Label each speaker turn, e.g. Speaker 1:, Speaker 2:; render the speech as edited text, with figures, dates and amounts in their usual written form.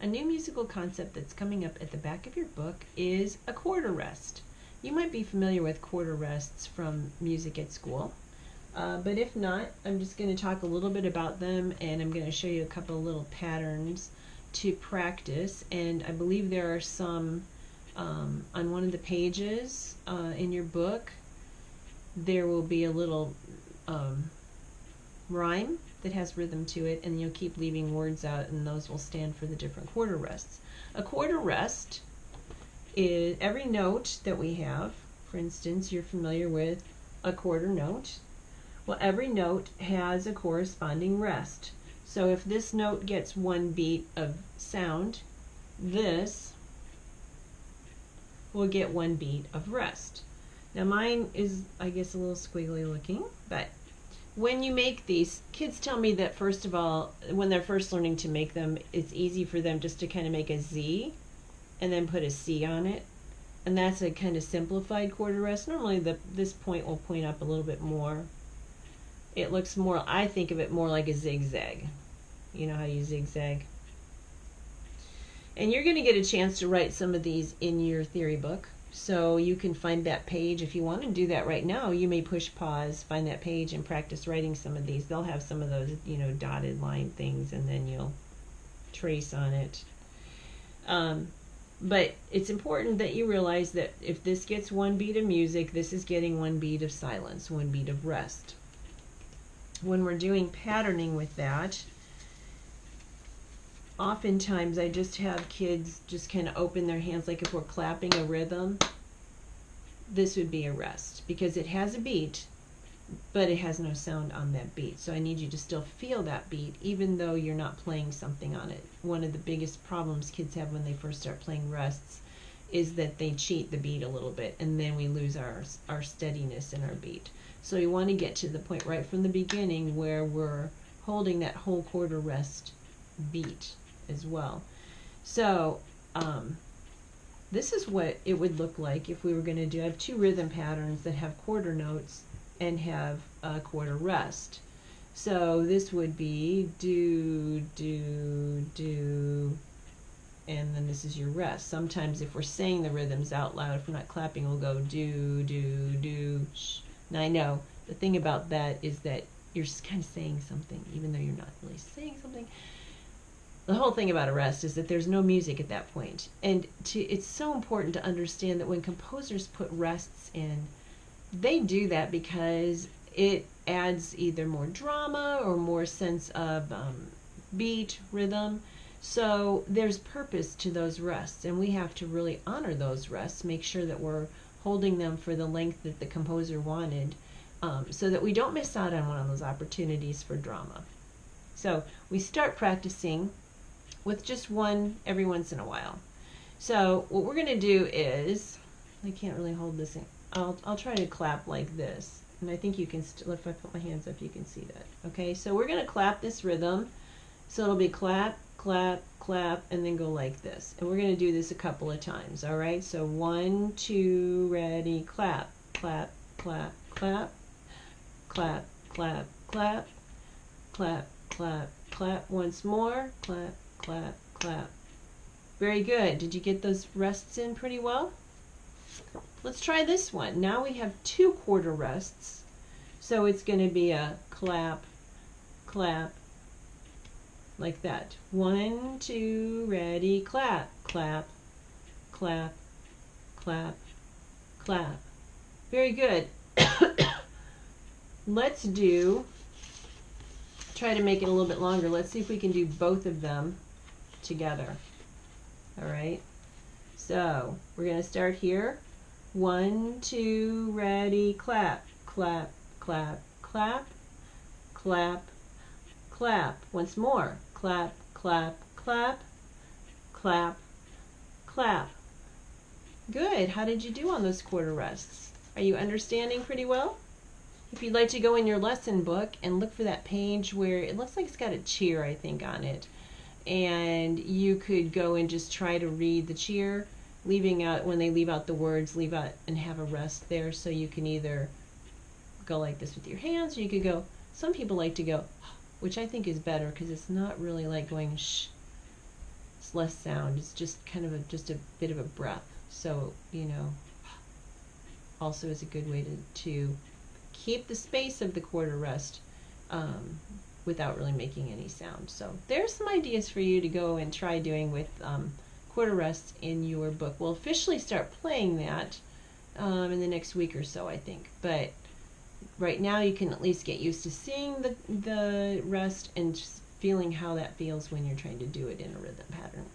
Speaker 1: A new musical concept that's coming up at the back of your book is a quarter rest. You might be familiar with quarter rests from music at school, but if not, I'm just going to talk a little bit about them, and I'm going to show you a couple of little patterns to practice. And I believe there are some on one of the pages in your book. There will be a little rhyme that has rhythm to it, and you'll keep leaving words out, and those will stand for the different quarter rests. A quarter rest is every note that we have. For instance, you're familiar with a quarter note. Well, every note has a corresponding rest. So if this note gets one beat of sound, this will get one beat of rest. Now mine is, I guess, a little squiggly looking, but when you make these, kids tell me that first of all, when they're first learning to make them, it's easy for them just to kind of make a Z and then put a C on it. And that's a kind of simplified quarter rest. Normally this point will point up a little bit more. It looks more, I think of it more like a zigzag. You know how you zigzag? And you're going to get a chance to write some of these in your theory book. So you can find that page. If you want to do that right now, you may push pause, find that page, and practice writing some of these. They'll have some of those, dotted line things, and then you'll trace on it. But it's important that you realize that if this gets one beat of music, this is getting one beat of silence, one beat of rest. When we're doing patterning with that, oftentimes I just have kids just kind of open their hands, like if we're clapping a rhythm, this would be a rest because it has a beat, but it has no sound on that beat. So I need you to still feel that beat even though you're not playing something on it. One of the biggest problems kids have when they first start playing rests is that they cheat the beat a little bit, and then we lose our steadiness in our beat. So you want to get to the point right from the beginning where we're holding that whole quarter rest beat as well. So this is what it would look like if we were going to do, I have two rhythm patterns that have quarter notes and have a quarter rest. So this would be do, do, do, and then this is your rest. Sometimes if we're saying the rhythms out loud, if we're not clapping, we'll go do, do, do, sh. Now I know the thing about that is that you're kind of saying something, even though you're not really saying something. The whole thing about a rest is that there's no music at that point. And it's so important to understand that when composers put rests in, they do that because it adds either more drama or more sense of beat, rhythm. So there's purpose to those rests, and we have to really honor those rests, make sure that we're holding them for the length that the composer wanted, so that we don't miss out on one of those opportunities for drama. So we start practicing with just one every once in a while. So what we're going to do is, I can't really hold this in. I'll try to clap like this, and I think you can, if I put my hands up, you can see that. Okay, so we're going to clap this rhythm. So it'll be clap, clap, clap, and then go like this. And we're going to do this a couple of times, all right? So 1, 2, ready, clap, clap, clap, clap, clap, clap, clap, clap, clap, clap. Once more, clap, clap, clap. Very good. Did you get those rests in pretty well? Let's try this one. Now we have two quarter rests. So it's going to be a clap, clap, like that. 1, 2, ready, clap, clap, clap, clap, clap. Very good. Let's try to make it a little bit longer. Let's see if we can do both of them together. All right. So we're going to start here. 1, 2, ready, clap, clap, clap, clap, clap, clap. Once more. Clap, clap, clap, clap, clap. Good. How did you do on those quarter rests? Are you understanding pretty well? If you'd like to go in your lesson book and look for that page where it looks like it's got a cheer, I think, on it, and you could go and just try to read the cheer, leaving out, when they leave out the words, leave out and have a rest there, so you can either go like this with your hands, or you could go, some people like to go, which I think is better because it's not really like going shh. It's less sound. It's just kind of just a bit of a breath. So, also is a good way to keep the space of the quarter rest without really making any sound. So there's some ideas for you to go and try doing with quarter rests in your book. We'll officially start playing that in the next week or so, I think. But right now you can at least get used to seeing the rest and just feeling how that feels when you're trying to do it in a rhythm pattern.